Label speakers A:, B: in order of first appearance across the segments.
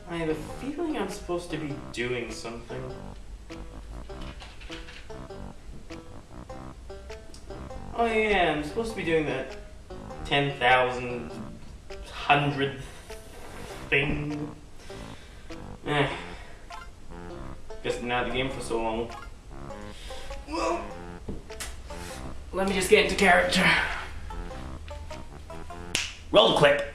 A: I have a feeling I'm supposed to be doing something. Oh yeah, I'm supposed to be doing that 10,000 100th thing. Guess been out of the game for so long. Well, let me just get into character. Roll the clip.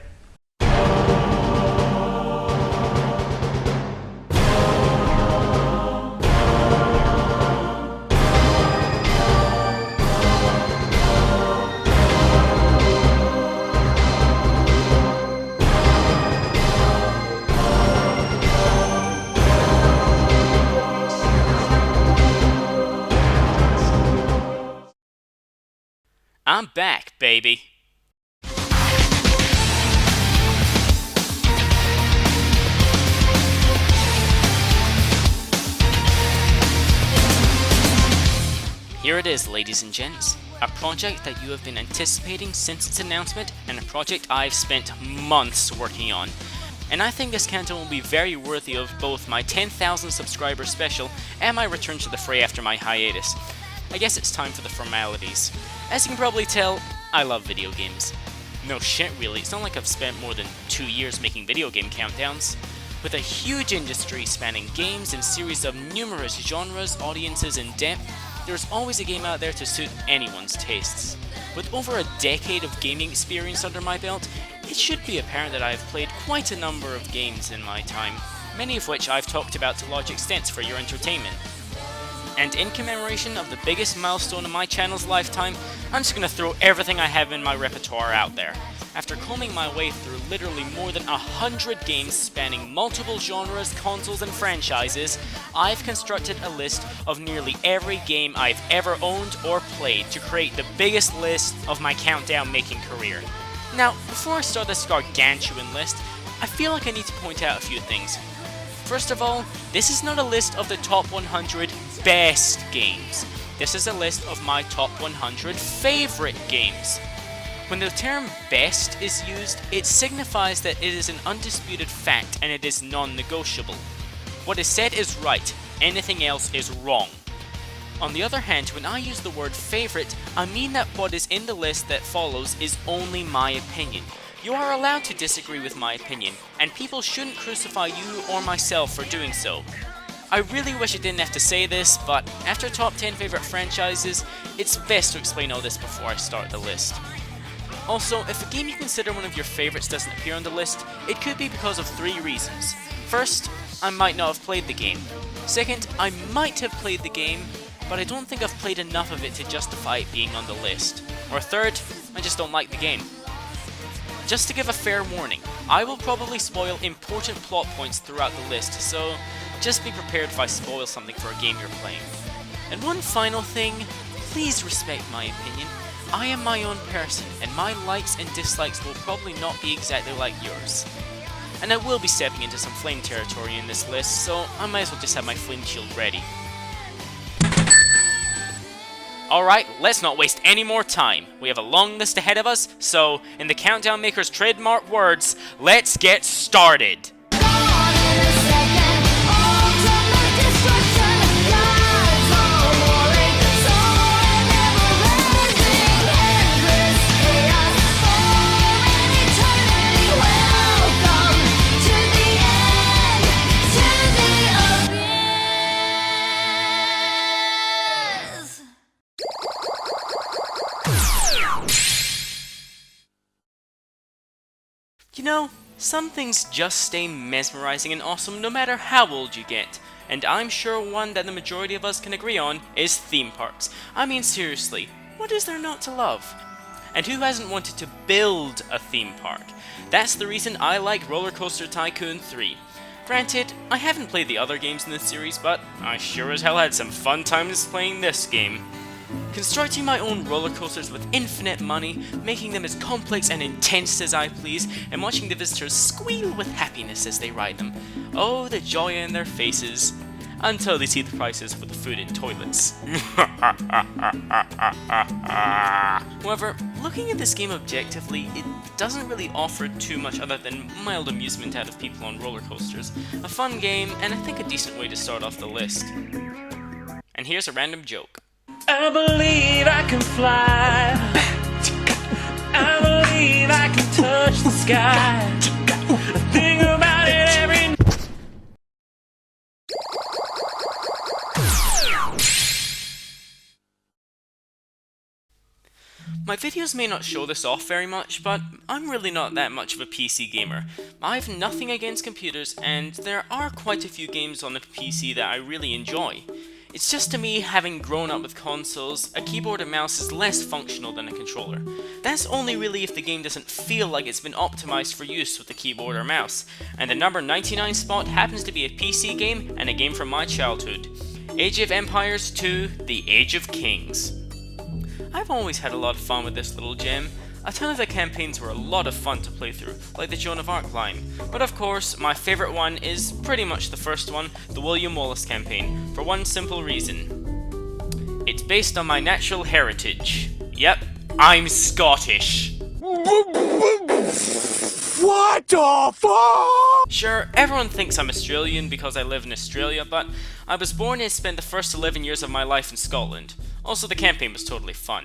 B: I'm back, baby. Here it is, ladies and gents. A project that you have been anticipating since its announcement, and a project I've spent months working on. And I think this countdown will be very worthy of both my 10,000 subscriber special and my return to the fray after my hiatus. I guess it's time for the formalities. As you can probably tell, I love video games. No shit really, it's not like I've spent more than 2 years making video game countdowns. With a huge industry spanning games and series of numerous genres, audiences and depth, there's always a game out there to suit anyone's tastes. With over a decade of gaming experience under my belt, it should be apparent that I have played quite a number of games in my time, many of which I've talked about to large extents for your entertainment. And in commemoration of the biggest milestone in my channel's lifetime, I'm just gonna throw everything I have in my repertoire out there. After combing my way through literally more than 100 games spanning multiple genres, consoles and franchises, I've constructed a list of nearly every game I've ever owned or played to create the biggest list of my countdown making career. Now, before I start this gargantuan list, I feel like I need to point out a few things. First of all, this is not a list of the top 100 best games. This is a list of my top 100 favorite games. When the term best is used, it signifies that it is an undisputed fact and it is non-negotiable. What is said is right, anything else is wrong. On the other hand, when I use the word favorite, I mean that what is in the list that follows is only my opinion. You are allowed to disagree with my opinion, and people shouldn't crucify you or myself for doing so. I really wish I didn't have to say this, but after top 10 favorite franchises, it's best to explain all this before I start the list. Also, if a game you consider one of your favorites doesn't appear on the list, it could be because of 3 reasons. First, I might not have played the game. Second, I might have played the game, but I don't think I've played enough of it to justify it being on the list. Or third, I just don't like the game. Just to give a fair warning, I will probably spoil important plot points throughout the list, so just be prepared if I spoil something for a game you're playing. And one final thing, please respect my opinion. I am my own person, and my likes and dislikes will probably not be exactly like yours. And I will be stepping into some flame territory in this list, so I might as well just have my flame shield ready. Alright, let's not waste any more time. We have a long list ahead of us, so, in the Countdown Maker's trademark words, let's get started! You know, some things just stay mesmerizing and awesome no matter how old you get. And I'm sure one that the majority of us can agree on is theme parks. I mean seriously, what is there not to love? And who hasn't wanted to build a theme park? That's the reason I like Roller Coaster Tycoon 3. Granted, I haven't played the other games in this series, but I sure as hell had some fun times playing this game. Constructing my own roller coasters with infinite money, making them as complex and intense as I please, and watching the visitors squeal with happiness as they ride them. Oh, the joy in their faces. until they see the prices for the food in toilets. However, looking at this game objectively, it doesn't really offer too much other than mild amusement out of people on roller coasters, a fun game, and I think a decent way to start off the list. And here's a random joke.
C: I believe I can fly. I believe I can touch the sky. Think about it every
B: My videos may not show this off very much, but I'm really not that much of a PC gamer. I've nothing against computers, and there are quite a few games on the PC that I really enjoy. It's just to me, having grown up with consoles, a keyboard and mouse is less functional than a controller. That's only really if the game doesn't feel like it's been optimized for use with a keyboard or mouse, and the number 99 spot happens to be a PC game and a game from my childhood. Age of Empires 2: The Age of Kings. I've always had a lot of fun with this little gem. A ton of the campaigns were a lot of fun to play through, like the Joan of Arc line. But of course, my favourite one is pretty much the first one, the William Wallace campaign, for one simple reason. It's based on my natural heritage. Yep, I'm Scottish.
C: What the fuck?
B: Sure, everyone thinks I'm Australian because I live in Australia, but I was born and spent the first 11 years of my life in Scotland. Also, the campaign was totally fun.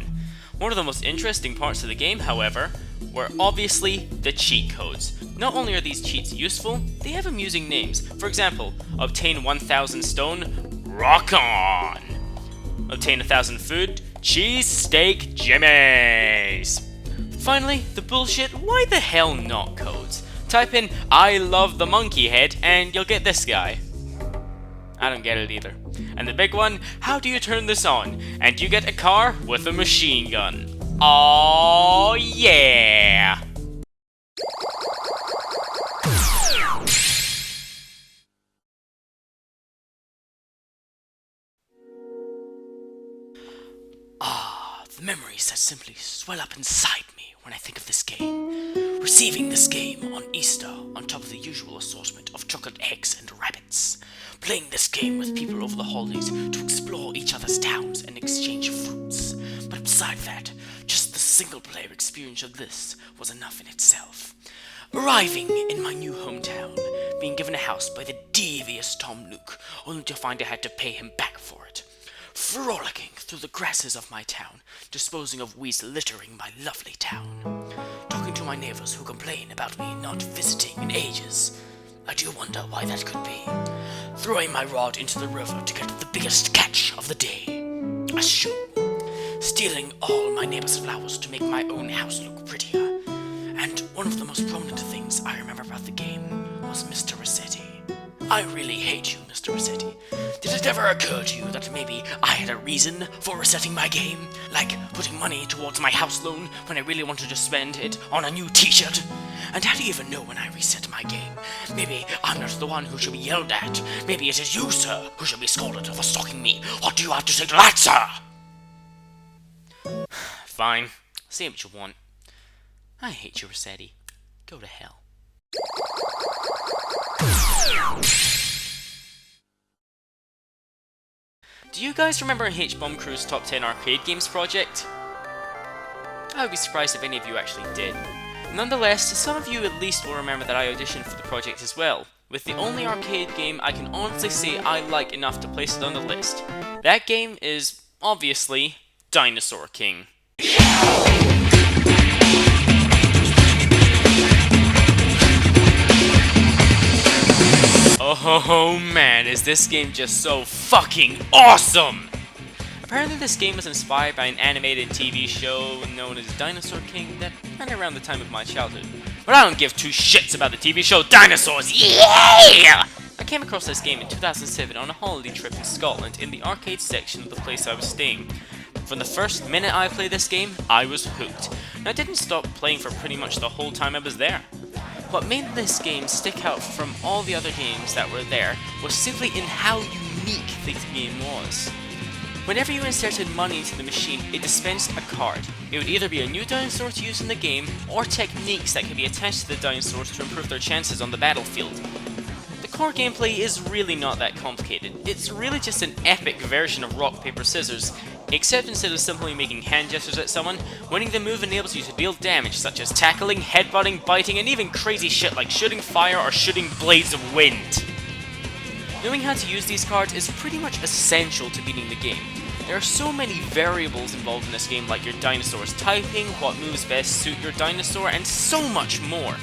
B: One of the most interesting parts of the game, however, were obviously the cheat codes. Not only are these cheats useful, they have amusing names. For example, obtain 1000 stone, rock on! Obtain 1000 food, cheese steak jimmies! Finally, the bullshit why the hell not codes. Type in I love the monkey head and you'll get this guy. I don't get it either. And the big one, how do you turn this on? And you get a car with a machine gun. Oh yeah! The memories that simply swell up inside me when I think of this game. Receiving this game on Easter on top of the usual assortment of chocolate eggs and rabbits. Playing this game with people over the holidays to explore each other's towns and exchange fruits. But beside that, just the single-player experience of this was enough in itself. Arriving in my new hometown, being given a house by the devious Tom Nook, only to find I had to pay him back for it. Frolicking through the grasses of my town, disposing of weeds littering my lovely town. Talking to my neighbors who complain about me not visiting in ages. I do wonder why that could be. Throwing my rod into the river to get the biggest catch of the day. A shoe. Stealing all my neighbors' flowers to make my own house look prettier. And one of the most prominent things I remember about the game was Mr. Rossetti. I really hate you, Mr. Rossetti. Did it ever occur to you that maybe I had a reason for resetting my game? Like putting money towards my house loan when I really wanted to spend it on a new t-shirt? And how do you even know when I reset my game? Maybe I'm not the one who should be yelled at. Maybe it is you, sir, who should be scolded for stalking me. What do you have to say to that, sir? Fine. Say what you want. I hate you, Rossetti. Go to hell. Do you guys remember H-Bomb Crew's Top 10 Arcade Games project? I would be surprised if any of you actually did. Nonetheless, some of you at least will remember that I auditioned for the project as well, with the only arcade game I can honestly say I like enough to place it on the list. That game is, obviously, Dinosaur King. Oh man, is this game just so fucking awesome! Apparently this game was inspired by an animated TV show known as Dinosaur King that ran around the time of my childhood. But I don't give two shits about the TV show Dinosaurs, yeah! I came across this game in 2007 on a holiday trip in Scotland in the arcade section of the place I was staying. From the first minute I played this game, I was hooked, and I didn't stop playing for pretty much the whole time I was there. What made this game stick out from all the other games that were there was simply in how unique the game was. Whenever you inserted money into the machine, it dispensed a card. It would either be a new dinosaur to use in the game, or techniques that could be attached to the dinosaurs to improve their chances on the battlefield. The core gameplay is really not that complicated. It's really just an epic version of rock, paper, scissors, except instead of simply making hand gestures at someone, winning the move enables you to deal damage such as tackling, headbutting, biting, and even crazy shit like shooting fire or shooting blades of wind. Knowing how to use these cards is pretty much essential to beating the game. There are so many variables involved in this game, like your dinosaur's typing, what moves best suit your dinosaur, and so much more.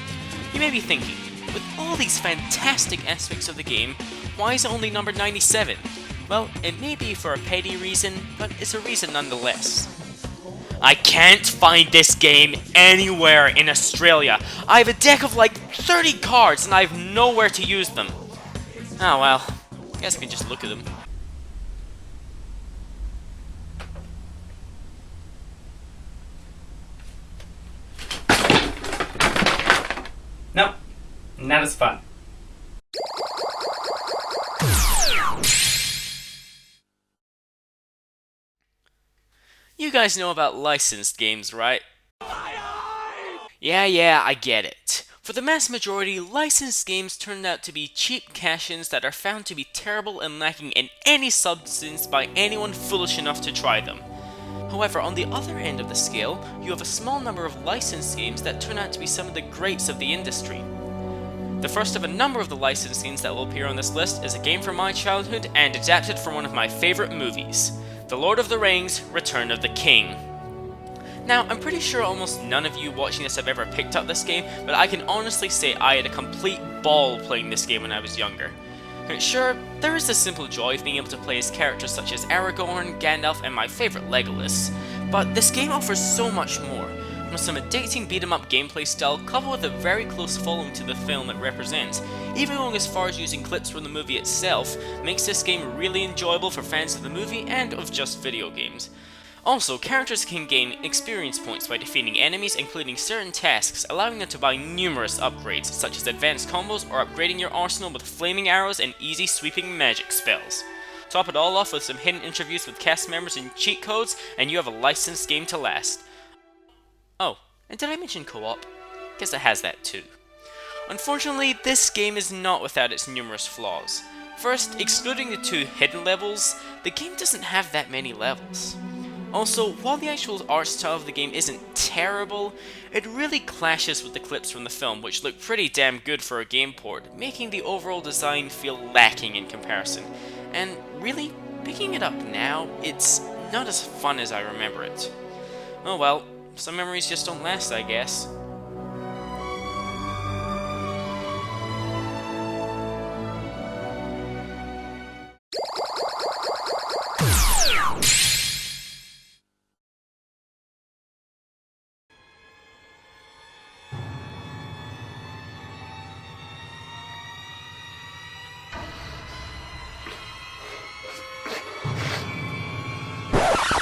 B: You may be thinking, with all these fantastic aspects of the game, why is it only numbered 97? Well, it may be for a petty reason, but it's a reason nonetheless. I can't find this game anywhere in Australia. I have a deck of like 30 cards and I have nowhere to use them. Oh well, I guess I can just look at them.
A: Nope, not as fun.
B: You guys know about licensed games, right? Yeah, I get it. For the mass majority, licensed games turned out to be cheap cash-ins that are found to be terrible and lacking in any substance by anyone foolish enough to try them. However, on the other end of the scale, you have a small number of licensed games that turn out to be some of the greats of the industry. The first of a number of the licensed games that will appear on this list is a game from my childhood and adapted from one of my favorite movies, The Lord of the Rings: Return of the King. Now, I'm pretty sure almost none of you watching this have ever picked up this game, but I can honestly say I had a complete ball playing this game when I was younger. Sure, there is the simple joy of being able to play as characters such as Aragorn, Gandalf, and my favourite Legolas, but this game offers so much more. From some addicting beat-em-up gameplay style coupled with a very close following to the film it represents, even going as far as using clips from the movie itself, makes this game really enjoyable for fans of the movie and of just video games. Also, characters can gain experience points by defeating enemies, including certain tasks, allowing them to buy numerous upgrades, such as advanced combos or upgrading your arsenal with flaming arrows and easy sweeping magic spells. Top it all off with some hidden interviews with cast members and cheat codes, and you have a licensed game to last. Oh, and did I mention co-op? Guess it has that too. Unfortunately, this game is not without its numerous flaws. First, excluding the 2 hidden levels, the game doesn't have that many levels. Also, while the actual art style of the game isn't terrible, it really clashes with the clips from the film, which look pretty damn good for a game port, making the overall design feel lacking in comparison. And really, picking it up now, it's not as fun as I remember it. Oh well, some memories just don't last, I guess.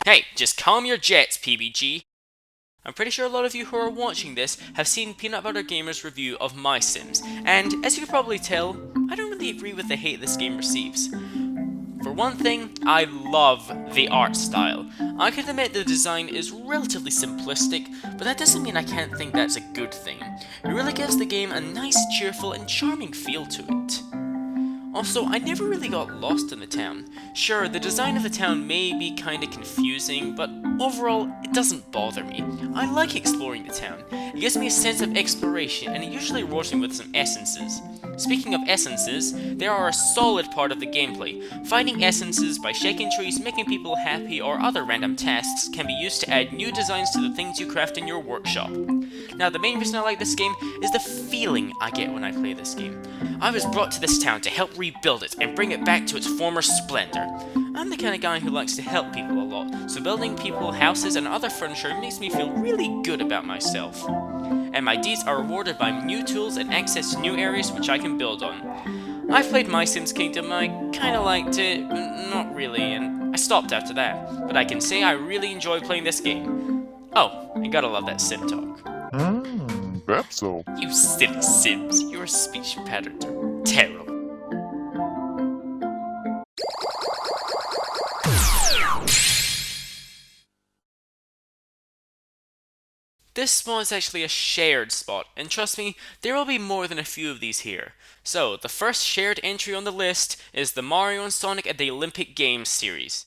B: Hey, just calm your jets, PBG. I'm pretty sure a lot of you who are watching this have seen Peanut Butter Gamer's review of My Sims, and as you can probably tell, I don't really agree with the hate this game receives. For one thing, I love the art style. I can admit the design is relatively simplistic, but that doesn't mean I can't think that's a good thing. It really gives the game a nice, cheerful, and charming feel to it. Also, I never really got lost in the town. Sure, the design of the town may be kinda confusing, but overall, it doesn't bother me. I like exploring the town. It gives me a sense of exploration, and it usually rewards me with some essences. Speaking of essences, they are a solid part of the gameplay. Finding essences by shaking trees, making people happy, or other random tasks can be used to add new designs to the things you craft in your workshop. Now, the main reason I like this game is the feeling I get when I play this game. I was brought to this town to help rebuild it and bring it back to its former splendor. I'm the kind of guy who likes to help people a lot, so building people houses and other furniture makes me feel really good about myself. And my deeds are rewarded by new tools and access to new areas which I can build on. I've played My Sims Kingdom, I kinda liked it, not really, and I stopped after that. But I can say I really enjoy playing this game. Oh, and gotta love that sim talk.
D: Perhaps so.
B: You silly Sims, your speech patterns are terrible. this spot is actually a shared spot, and trust me, there will be more than a few of these here. So, the first shared entry on the list is the Mario and Sonic at the Olympic Games series.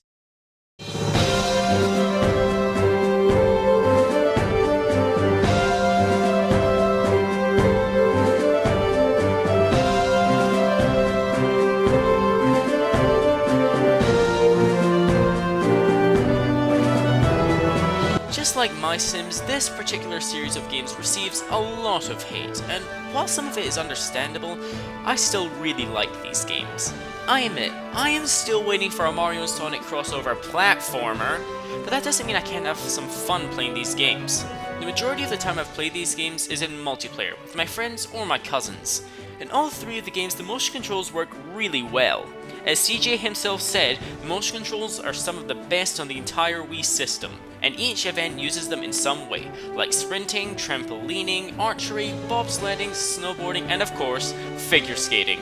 B: Just like My Sims, this particular series of games receives a lot of hate, and while some of it is understandable, I still really like these games. I admit, I am still waiting for a Mario and Sonic crossover platformer, but that doesn't mean I can't have some fun playing these games. The majority of the time I've played these games is in multiplayer, with my friends or my cousins. In all three of the games, the motion controls work really well. As CJ himself said, the motion controls are some of the best on the entire Wii system, and each event uses them in some way, like sprinting, trampolining, archery, bobsledding, snowboarding, and of course, figure skating.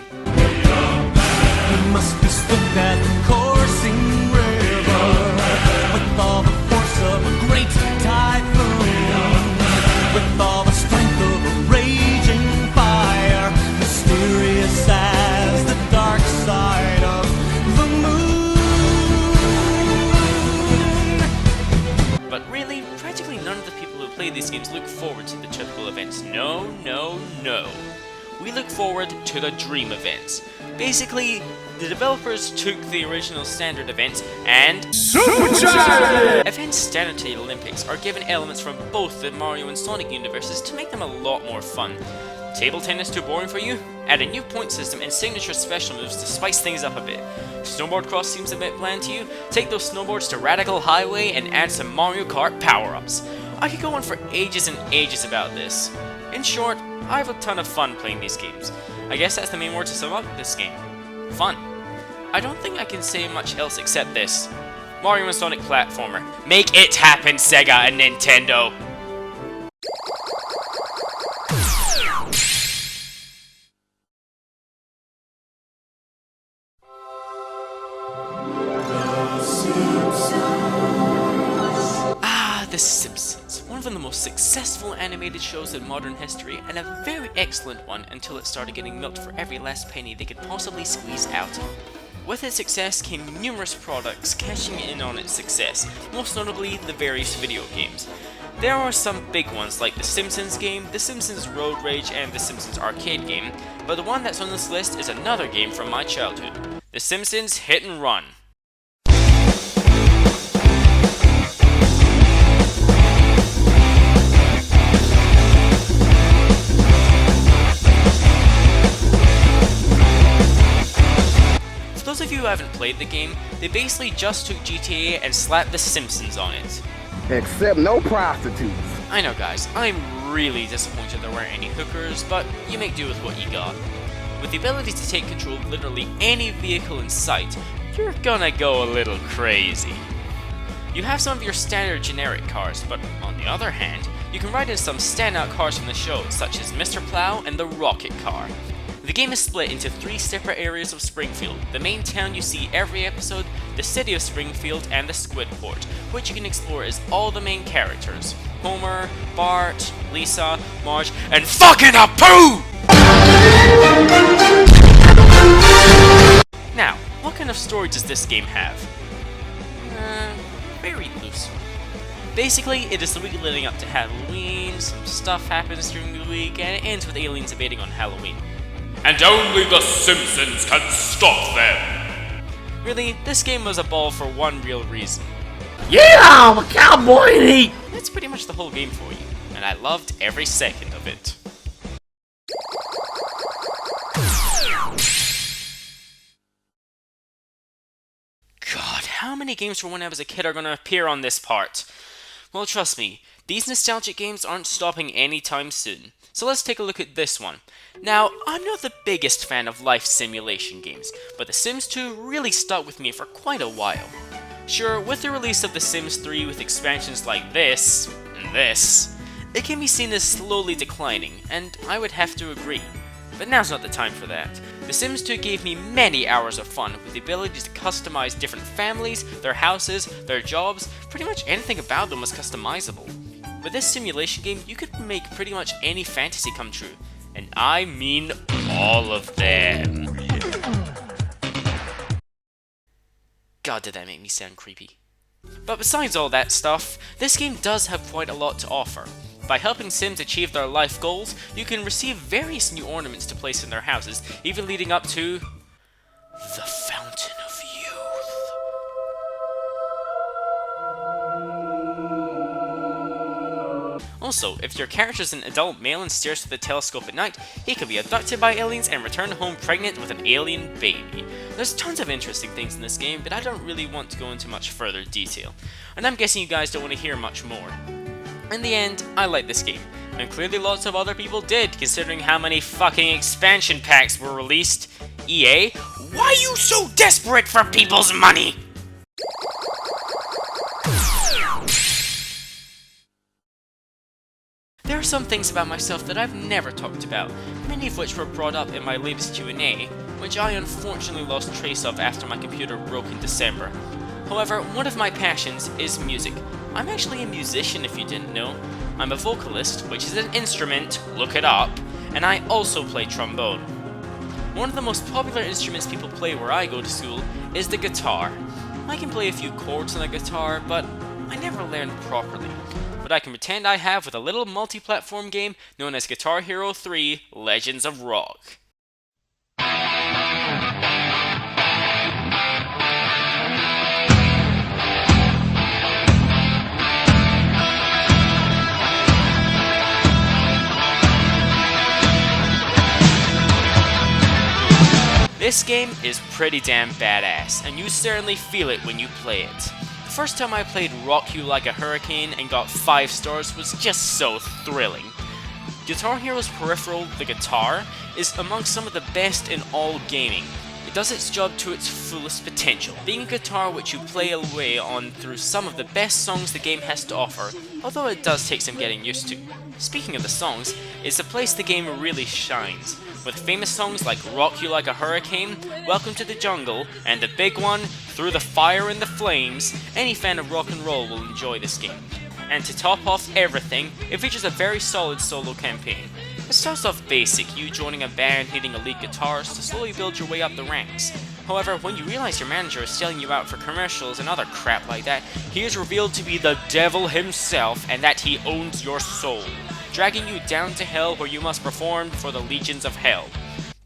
C: Must be swift as the coursing river, with all the force of a great typhoon, with all the strength of a raging fire, mysterious as the dark side of the moon.
B: But really, practically none of the people who play these games look forward to the typical events. No, no, no. We look forward to the dream events. Basically, the developers took the original standard events and supercharged! Events standard to the Olympics are given elements from both the Mario and Sonic universes to make them a lot more fun. Table tennis too boring for you? Add a new point system and signature special moves to spice things up a bit. Snowboard cross seems a bit bland to you? Take those snowboards to Radical Highway and add some Mario Kart power-ups. I could go on for ages and ages about this. In short, I have a ton of fun playing these games. I guess that's the main word to sum up this game. Fun. I don't think I can say much else except this. Mario and Sonic platformer. Make it happen, Sega and Nintendo! The Simpsons, one of the most successful animated shows in modern history, and a very excellent one until it started getting milked for every last penny they could possibly squeeze out. With its success came numerous products cashing in on its success, most notably the various video games. There are some big ones like The Simpsons game, The Simpsons Road Rage, and The Simpsons arcade game, but the one that's on this list is another game from my childhood, The Simpsons Hit and Run. For those of you who haven't played the game, they basically just took GTA and slapped The Simpsons on it.
E: Except no prostitutes.
B: I know guys, I'm really disappointed there weren't any hookers, but you make do with what you got. With the ability to take control of literally any vehicle in sight, you're gonna go a little crazy. You have some of your standard generic cars, but on the other hand, you can ride in some standout cars from the show, such as Mr. Plow and the Rocket Car. The game is split into 3 separate areas of Springfield, the main town you see every episode, the city of Springfield, and the Squidport, which you can explore as all the main characters. Homer, Bart, Lisa, Marge, and fucking Apu! Now, what kind of story does this game have? Very loose. Basically, it is the week leading up to Halloween, some stuff happens during the week, and it ends with aliens invading on Halloween.
F: And only the Simpsons can stop them!
B: Really, this game was a ball for one real reason.
A: Yeah, I'm a cowboy and eat!
B: That's pretty much the whole game for you, and I loved every second of it. God, how many games from when I was a kid are going to appear on this part? Well, trust me, these nostalgic games aren't stopping anytime soon. So let's take a look at this one. Now, I'm not the biggest fan of life simulation games, but The Sims 2 really stuck with me for quite a while. Sure, with the release of The Sims 3 with expansions like this, and this, it can be seen as slowly declining, and I would have to agree. But now's not the time for that. The Sims 2 gave me many hours of fun with the ability to customize different families, their houses, their jobs, pretty much anything about them was customizable. With this simulation game, you could make pretty much any fantasy come true. And I mean all of them. God, did that make me sound creepy. But besides all that stuff, this game does have quite a lot to offer. By helping Sims achieve their life goals, you can receive various new ornaments to place in their houses, even leading up to the Fountain of Youth. Also, if your character's an adult male and stares through the telescope at night, he can be abducted by aliens and return home pregnant with an alien baby. There's tons of interesting things in this game, but I don't really want to go into much further detail, and I'm guessing you guys don't want to hear much more. In the end, I like this game, and clearly lots of other people did, considering how many fucking expansion packs were released. EA, why are you so desperate for people's money? There are some things about myself that I've never talked about, many of which were brought up in my latest Q&A, which I unfortunately lost trace of after my computer broke in December. However, one of my passions is music. I'm actually a musician if you didn't know. I'm a vocalist, which is an instrument, look it up, and I also play trombone. One of the most popular instruments people play where I go to school is the guitar. I can play a few chords on the guitar, but I never learned properly. But I can pretend I have with a little multi-platform game known as Guitar Hero 3 Legends of Rock. This game is pretty damn badass, and you certainly feel it when you play it. The first time I played Rock You Like a Hurricane and got 5 stars was just so thrilling. Guitar Hero's peripheral, the guitar, is among some of the best in all gaming. It does its job to its fullest potential, being a guitar which you play away on through some of the best songs the game has to offer, although it does take some getting used to. Speaking of the songs, it's the place the game really shines, with famous songs like Rock You Like a Hurricane, Welcome to the Jungle, and the big one, Through the Fire and the Flames. Any fan of rock and roll will enjoy this game. And to top off everything, it features a very solid solo campaign. It starts off basic, you joining a band needing a lead guitarist to slowly build your way up the ranks. However, when you realize your manager is selling you out for commercials and other crap like that, he is revealed to be the devil himself and that he owns your soul, dragging you down to hell where you must perform for the legions of hell,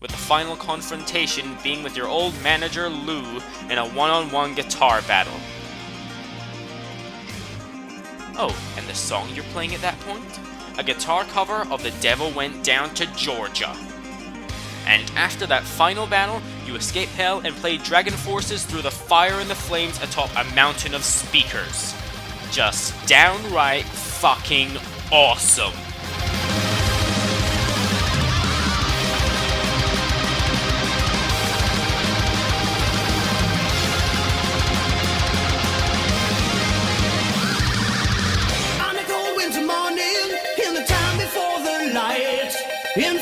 B: with the final confrontation being with your old manager Lou in a one-on-one guitar battle. Oh, and the song you're playing at that point? A guitar cover of The Devil Went Down to Georgia. And after that final battle, you escape hell and play Dragon Forces through the fire and the flames atop a mountain of speakers. Just downright fucking awesome.
C: On a cold winter morning, in the time before the light, in